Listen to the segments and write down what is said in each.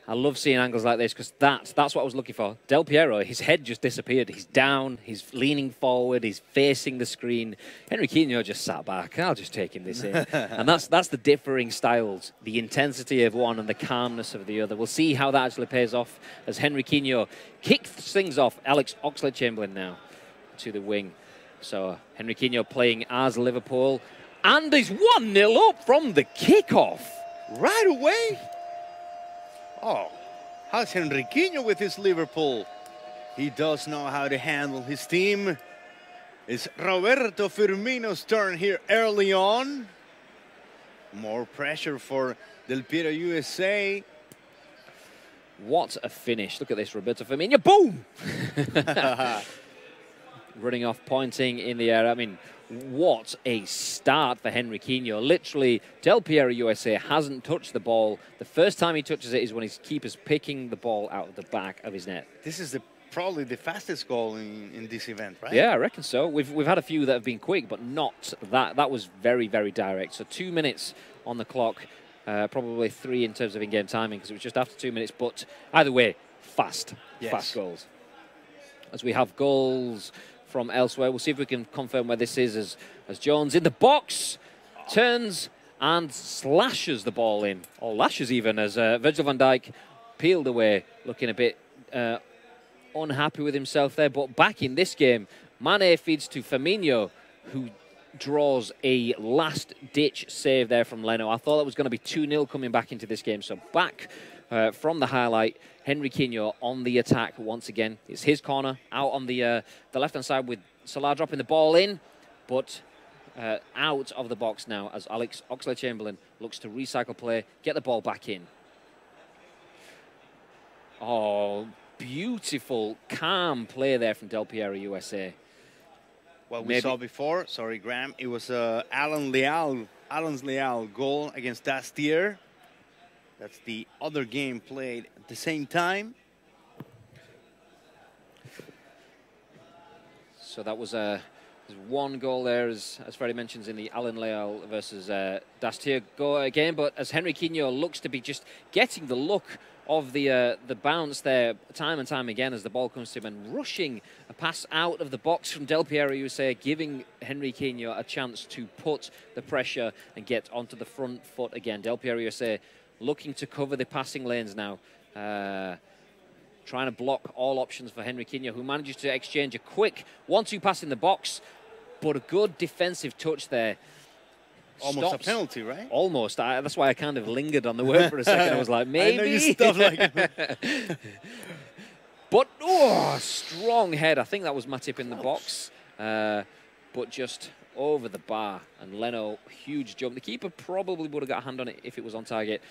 I love seeing angles like this because that's what I was looking for. Del Piero, his head just disappeared. He's down, he's leaning forward, he's facing the screen. Henrykinho just sat back. I'll just take him this in. And that's the differing styles, the intensity of one and the calmness of the other. We'll see how that actually pays off as Henrykinho kicks things off. Alex Oxlade-Chamberlain now to the wing. So Henrykinho playing as Liverpool. And he's 1-0 up from the kickoff. Right away. Oh, how's Henrykinho with his Liverpool? He does know how to handle his team. It's Roberto Firmino's turn here early on. More pressure for Del Piero USA. What a finish. Look at this, Roberto Firmino. Boom! Running off, pointing in the air. I mean, what a start for Henrykinho. Literally, Del Piero USA hasn't touched the ball. The first time he touches it is when his keeper's picking the ball out of the back of his net. This is probably the fastest goal in this event, right? Yeah, I reckon so. We've had a few that have been quick, but not that. That was very, very direct. So 2 minutes on the clock, probably 3 in terms of in-game timing because it was just after 2 minutes. But either way, fast goals. As we have goals from elsewhere. We'll see if we can confirm where this is as Jones in the box turns and slashes the ball in, or lashes even, as Virgil van Dijk peeled away, looking a bit unhappy with himself there. But back in this game, Mane feeds to Firmino, who draws a last-ditch save there from Leno. I thought that was going to be 2-0 coming back into this game. So back from the highlight, Henrykinho on the attack once again. It's his corner out on the left-hand side with Salah dropping the ball in, but out of the box now as Alex Oxlade-Chamberlain looks to recycle play, get the ball back in. Oh, beautiful, calm play there from Del Piero USA. Well, we saw before, sorry, Graham, it was Alan's Leal goal against Dastier. That's the other game played at the same time. So that was one goal there, as Freddie mentions, in the Alan Leal versus Dastier game. But as Henrykinho looks to be just getting the look of the bounce there time and time again as the ball comes to him and rushing a pass out of the box from Del Piero USA, giving Henrykinho a chance to put the pressure and get onto the front foot again. Del Piero USA looking to cover the passing lanes now, trying to block all options for Henrykinho, who manages to exchange a quick 1-2 pass in the box, but a good defensive touch there. Almost a penalty, right? Almost. That's why I kind of lingered on the word for a second. I was like, maybe. I know you stuff like it. But, oh, strong head. I think that was Matip in the box. But just over the bar. And Leno, huge jump. The keeper probably would have got a hand on it if it was on target.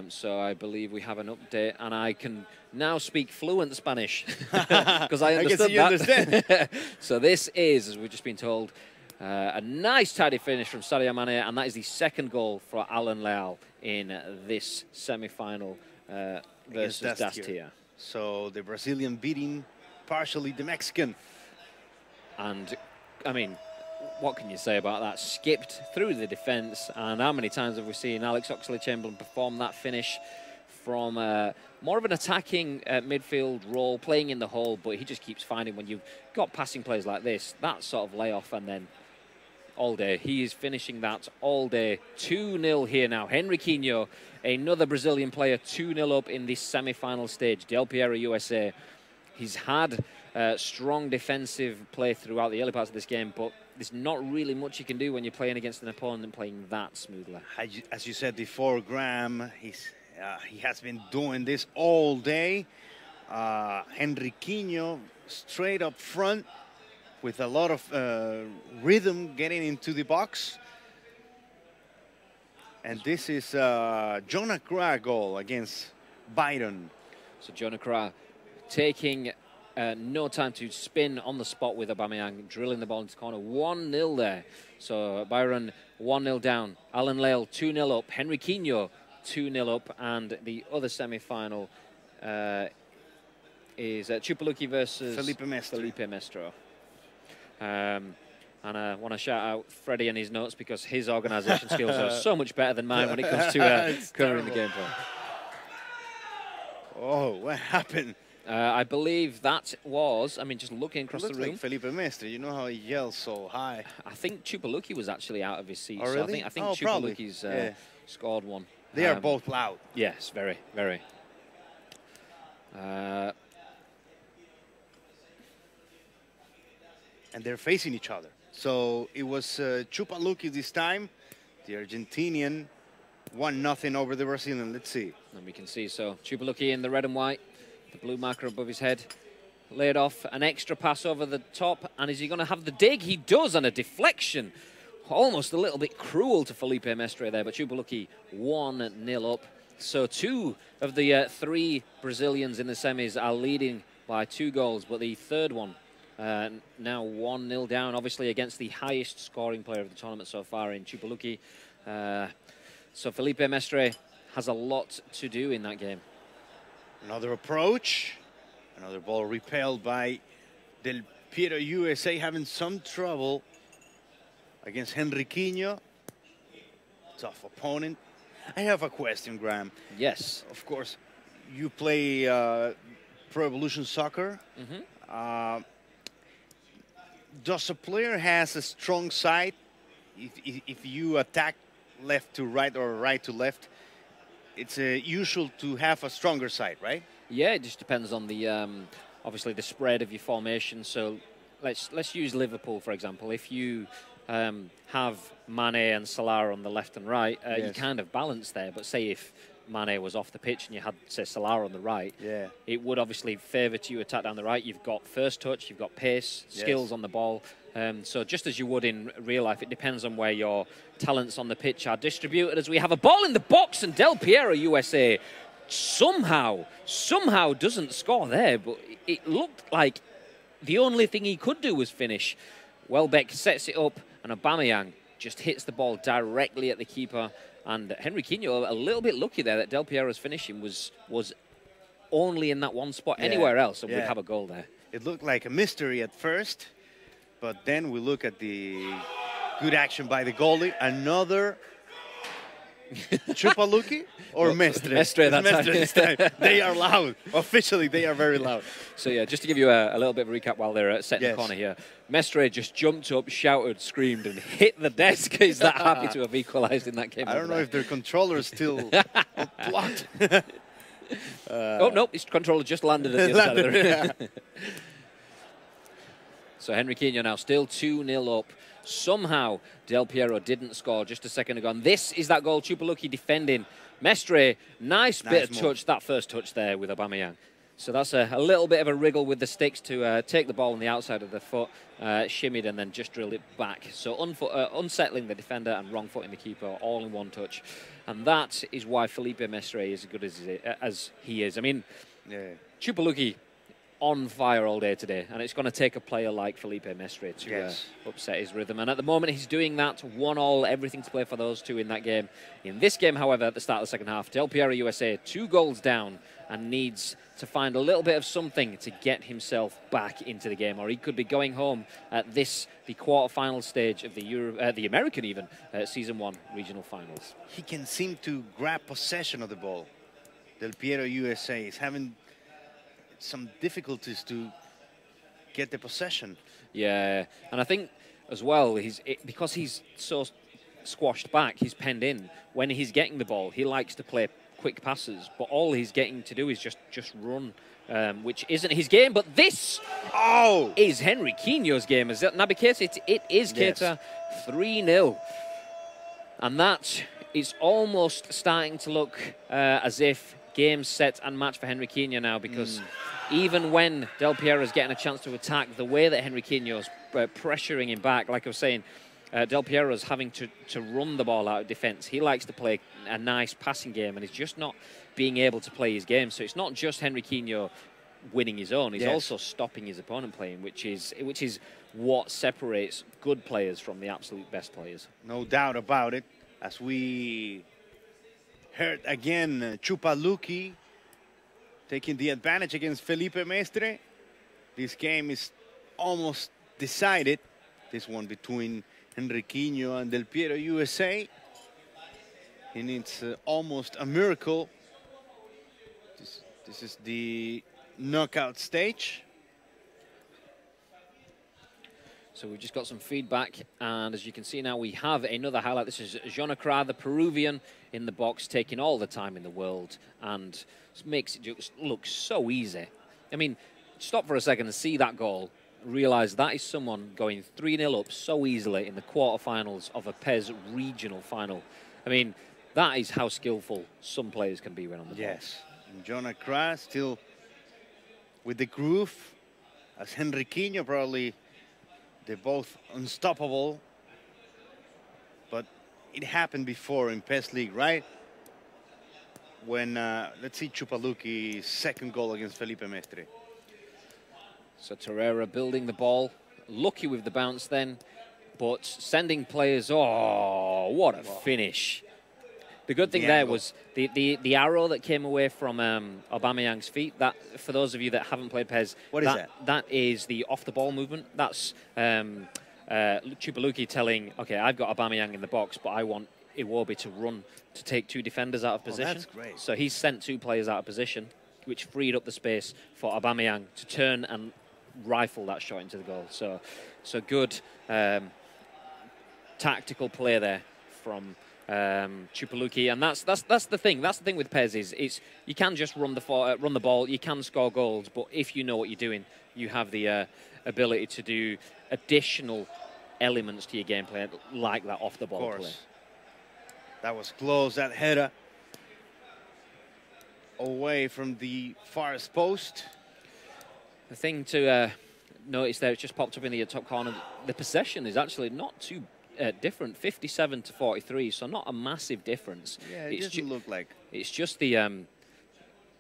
So I believe we have an update, and I can now speak fluent Spanish because I understood that. Understand. So this is, as we've just been told, a nice tidy finish from Sadio Mane, and that is the second goal for Alan Leal in this semi-final versus Dastier. So the Brazilian beating partially the Mexican. And, I mean, what can you say about that? Skipped through the defence, and how many times have we seen Alex Oxlade-Chamberlain perform that finish from more of an attacking midfield role, playing in the hole, but he just keeps finding when you've got passing players like this, that sort of layoff, and then all day. He is finishing that all day. 2-0 here now. Henrykinho, another Brazilian player, 2-0 up in this semi-final stage. Del Piero USA. He's had strong defensive play throughout the early parts of this game, but there's not really much you can do when you're playing against an opponent playing that smoothly. As you said before, Graham, he has been doing this all day. Henrykinho straight up front with a lot of rhythm getting into the box. And this is Jonah Kra goal against Byron. So Jonah Kra taking no time to spin on the spot with Aubameyang, drilling the ball into the corner. 1-0 there. So Byron 1-0 down. Alan Leal 2-0 up. Henrykinho 2-0 up. And the other semi-final is ChupaLukl versus Felipe Mestre. And And I want to shout out Freddie and his notes because his organisation skills are so much better than mine when it comes to covering the gameplay. Oh, what happened? I believe that was, I mean, just looking across the room. Like Felipe Mestre, you know how he yells so high. I think ChupaLukl was actually out of his seat. Oh, really? So I think ChupaLukl's scored one. They are both loud. Yes, very, very. And they're facing each other. So it was ChupaLukl this time, the Argentinian, 1-0 over the Brazilian. Let's see. And we can see, so ChupaLukl in the red and white, the blue marker above his head, laid off an extra pass over the top, and is he going to have the dig? He does, and a deflection. Almost a little bit cruel to Felipe Mestre there, but ChupaLukl 1-0 up. So 2 of the 3 Brazilians in the semis are leading by 2 goals, but the third one now 1-0 down, obviously against the highest scoring player of the tournament so far in ChupaLukl. So Felipe Mestre has a lot to do in that game. Another approach, another ball repelled by Del Piero USA, having some trouble against Henrykinho. Tough opponent. I have a question, Graham. Yes. Of course, you play Pro Evolution Soccer. Mm-hmm. Does a player has a strong side if you attack left to right or right to left? It's usual to have a stronger side, right? Yeah, it just depends on the obviously the spread of your formation. So let's use Liverpool for example. If you have Mane and Salah on the left and right, you kind of balance there. But say if Mane was off the pitch and you had, say, Salah on the right, it would obviously favour to you attack down the right. You've got first touch, you've got pace, skills on the ball. So just as you would in real life, it depends on where your talents on the pitch are distributed. As we have a ball in the box, and Del Piero USA somehow doesn't score there, but it looked like the only thing he could do was finish. Welbeck sets it up, and Aubameyang just hits the ball directly at the keeper. And Henrykinho, a little bit lucky there that Del Piero's finishing was only in that one spot. Anywhere else, and we'd have a goal there. It looked like a mystery at first, but then we look at the good action by the goalie. Another ChupaLukl or Mestre? Mestre that Mestre this time. They are loud. Officially, they are very loud. So, yeah, just to give you a little bit of a recap while they're setting the corner here. Mestre just jumped up, shouted, screamed, and hit the desk. He's that happy to have equalised in that game. I don't know if their controller is still blocked. Oh, no, his controller just landed at the other side of the ring. So Henrykinho now still 2-0 up. Somehow Del Piero didn't score just a second ago. And this is that goal. ChupaLukl defending. Mestre, nice bit of touch, that first touch there with Aubameyang. So that's a little bit of a wriggle with the sticks to take the ball on the outside of the foot, shimmied and then just drilled it back. So unsettling the defender and wrong-footing the keeper all in one touch. And that is why Felipe Mestre is as good as he is. I mean, ChupaLukl on fire all day today, and it's going to take a player like Felipe Mestre to upset his rhythm. And at the moment, he's doing that 1-1, everything to play for those two in that game. In this game, however, at the start of the second half, Del Piero USA 2 goals down and needs to find a little bit of something to get himself back into the game, or he could be going home at the quarter-final stage of the American even Season 1 regional finals. He can seem to grab possession of the ball. Del Piero USA is having some difficulties to get the possession. Yeah, and I think as well, because he's so squashed back, he's penned in. When he's getting the ball, he likes to play quick passes, but all he's getting to do is just run, which isn't his game. But this is Henrykinho's game. Is that not the case? It is Keita, 3-0. And that is almost starting to look as if game set and match for Henrykinho now, because even when Del Piero is getting a chance to attack, the way that Henrykinho's pressuring him back, like I was saying, Del Piero's having to run the ball out of defence. He likes to play a nice passing game, and he's just not being able to play his game. So it's not just Henrykinho winning his own; he's also stopping his opponent playing, which is what separates good players from the absolute best players. No doubt about it. As we heard again, ChupaLukl taking the advantage against Felipe Mestre. This game is almost decided. This one between Henrykinho and Del Piero USA. He needs almost a miracle. This is the knockout stage. So we've just got some feedback, and as you can see now, we have another highlight. This is Jonacra, the Peruvian, in the box, taking all the time in the world, and makes it just look so easy. I mean, stop for a second and see that goal. Realize that is someone going 3-0 up so easily in the quarterfinals of a PES regional final. I mean, that is how skillful some players can be when on the ball. Yes, and Jonacra still with the groove, as Henrykinho probably. They're both unstoppable, but it happened before in PES League, right? When, let's see ChupaLukl's second goal against Felipe Mestre. So Torreira building the ball, lucky with the bounce then, but sending players, oh, what a finish. The good thing there was the arrow that came away from Aubameyang's feet. That, for those of you that haven't played PES, what is that? That is the off-the-ball movement. That's ChupaLukl telling, okay, I've got Aubameyang in the box, but I want Iwobi to run to take 2 defenders out of position. Oh, that's great. So he's sent 2 players out of position, which freed up the space for Aubameyang to turn and rifle that shot into the goal. So good tactical play there from ChupaLukl, and that's the thing. That's the thing with PES is you can just run the ball, you can score goals, but if you know what you're doing, you have the ability to do additional elements to your gameplay, like that off the ball play. That was close. That header away from the farthest post. The thing to notice there, it's just popped up in the top corner. The possession is actually not too different, 57 to 43, so not a massive difference. Yeah, it doesn't look like. It's just the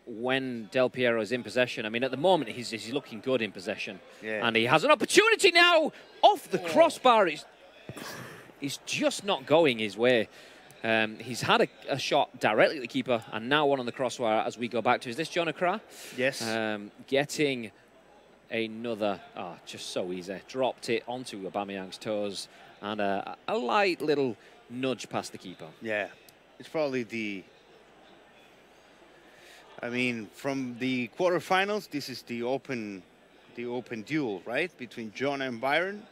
when Del Piero is in possession. I mean, at the moment he's looking good in possession, and he has an opportunity now off the crossbar. He's just not going his way. He's had a shot directly at the keeper, and now one on the crossbar. As we go back to, is this Jonacra? Yes. Getting another, just so easy. Dropped it onto Aubameyang's toes. And a light little nudge past the keeper. Yeah, it's probably the... I mean, from the quarterfinals, this is the open duel, right? Between John and Byron.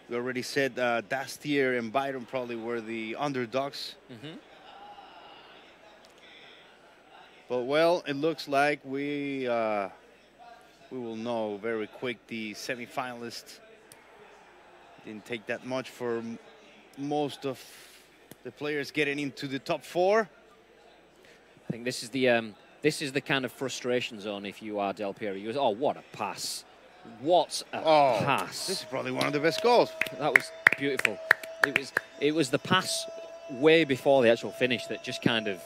We already said Dastier and Byron probably were the underdogs. But, well, it looks like we will know very quick the semi-finalists. Didn't take that much for most of the players getting into the top 4. I think this is the kind of frustration zone if you are Del Piero. Oh, what a pass! What a pass! This is probably one of the best goals. That was beautiful. It was the pass way before the actual finish that just kind of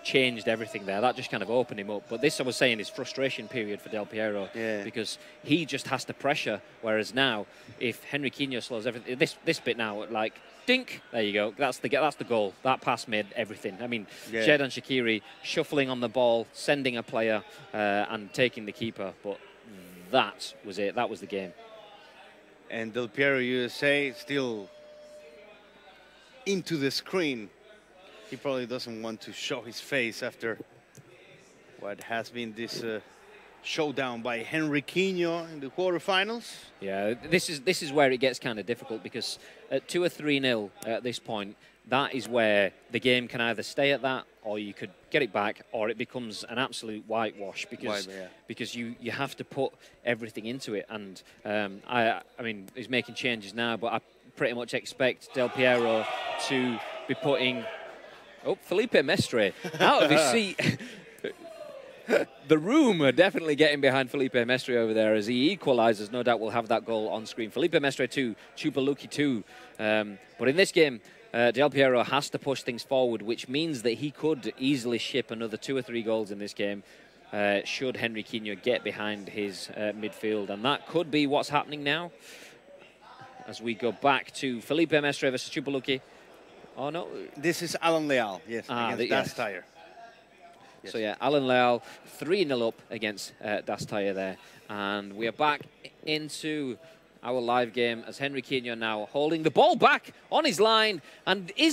changed everything there. That just kind of opened him up. But this, I was saying, is frustration period for Del Piero, because he just has to pressure. Whereas now, if Henrykinho slows everything, this bit now, like dink, there you go. That's the goal. That pass made everything. I mean, Xherdan Shaqiri shuffling on the ball, sending a player, and taking the keeper. But that was it. That was the game. And Del Piero USA still into the screen. He probably doesn't want to show his face after what has been this showdown by Henrykinho in the quarterfinals. Yeah, this is where it gets kind of difficult, because at 2 or 3-0 at this point, that is where the game can either stay at that, or you could get it back, or it becomes an absolute whitewash, because you have to put everything into it. And I mean, he's making changes now, but I pretty much expect Del Piero to be putting... Oh, Felipe Mestre out of his seat. The room are definitely getting behind Felipe Mestre over there as he equalizes. No doubt we'll have that goal on screen. Felipe Mestre 2, ChupaLukl 2. But in this game, Del Piero has to push things forward, which means that he could easily ship another 2 or 3 goals in this game should Henrykinho get behind his midfield. And that could be what's happening now as we go back to Felipe Mestre versus ChupaLukl. Oh, no. This is Alan Leal, yes, against Dastier. Yes. So, yeah, Alan Leal 3-0 up against Dastier there. And we are back into our live game as Henrykinho now holding the ball back on his line. And he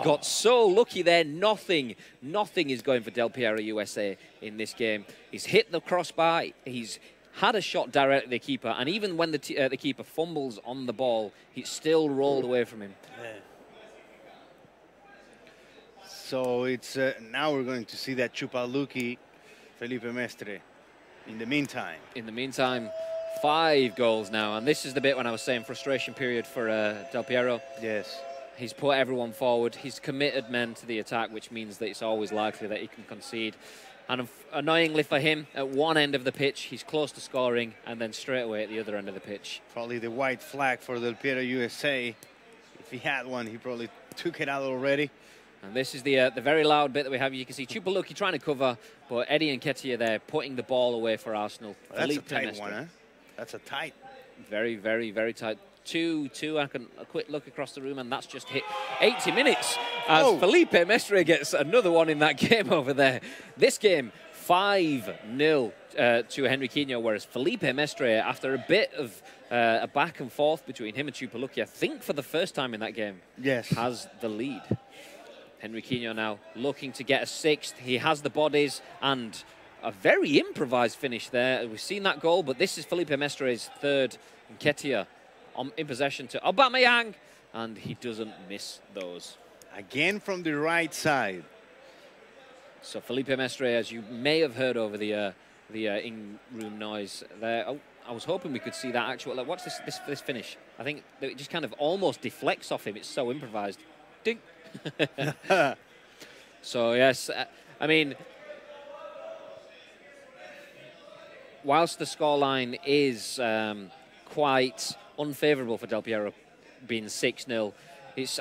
got so lucky there. Nothing is going for Del Piero USA in this game. He's hit the crossbar. He's had a shot directly at the keeper. And even when the keeper fumbles on the ball, he's still rolled away from him. Yeah. So it's now we're going to see that ChupaLukl, Felipe Mestre. In the meantime, 5 goals now. And this is the bit when I was saying frustration period for Del Piero. Yes. He's put everyone forward. He's committed men to the attack, which means that it's always likely that he can concede. And annoyingly for him, at one end of the pitch, he's close to scoring, and then straight away at the other end of the pitch. Probably the white flag for Del Piero USA. If he had one, he probably took it out already. And this is the very loud bit that we have. You can see ChupaLukl trying to cover, but Eddie and Nketiah there putting the ball away for Arsenal. Well, that's a tight one, huh? That's a tight. Very, very, very tight. 2-2. A quick look across the room, and that's just hit 80 minutes as Felipe Mestre gets another one in that game over there. This game, 5-0 to Henrykinho, whereas Felipe Mestre, after a bit of a back and forth between him and ChupaLukl, I think for the first time in that game, has the lead. Henrykinho now looking to get a 6th. He has the bodies and a very improvised finish there. We've seen that goal, but this is Felipe Mestre's 3rd. Nketiah in possession to Aubameyang, and he doesn't miss those. Again from the right side. So Felipe Mestre, as you may have heard over the in-room noise there. Oh, I was hoping we could see that actual. Like, watch this finish. I think it just kind of almost deflects off him. It's so improvised. Ding. So yes, I mean, whilst the scoreline is quite unfavourable for Del Piero, being 6-0,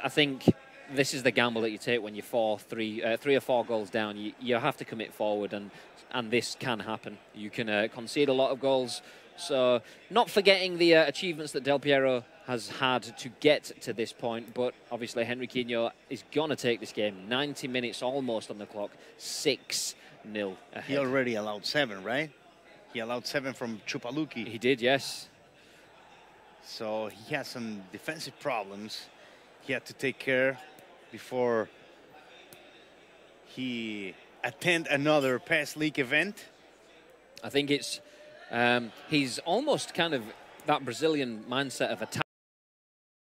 I think this is the gamble that you take when you're 3 or 4 goals down. You have to commit forward, and this can happen. You can concede a lot of goals. So not forgetting the achievements that Del Piero has had to get to this point, but obviously Henrykinho is going to take this game. 90 minutes almost on the clock, 6-0 ahead. He already allowed 7, right? He allowed 7 from ChupaLukl. He did, yes. So he has some defensive problems he had to take care before he attend another PES League event. I think it's he's almost kind of that Brazilian mindset of attack.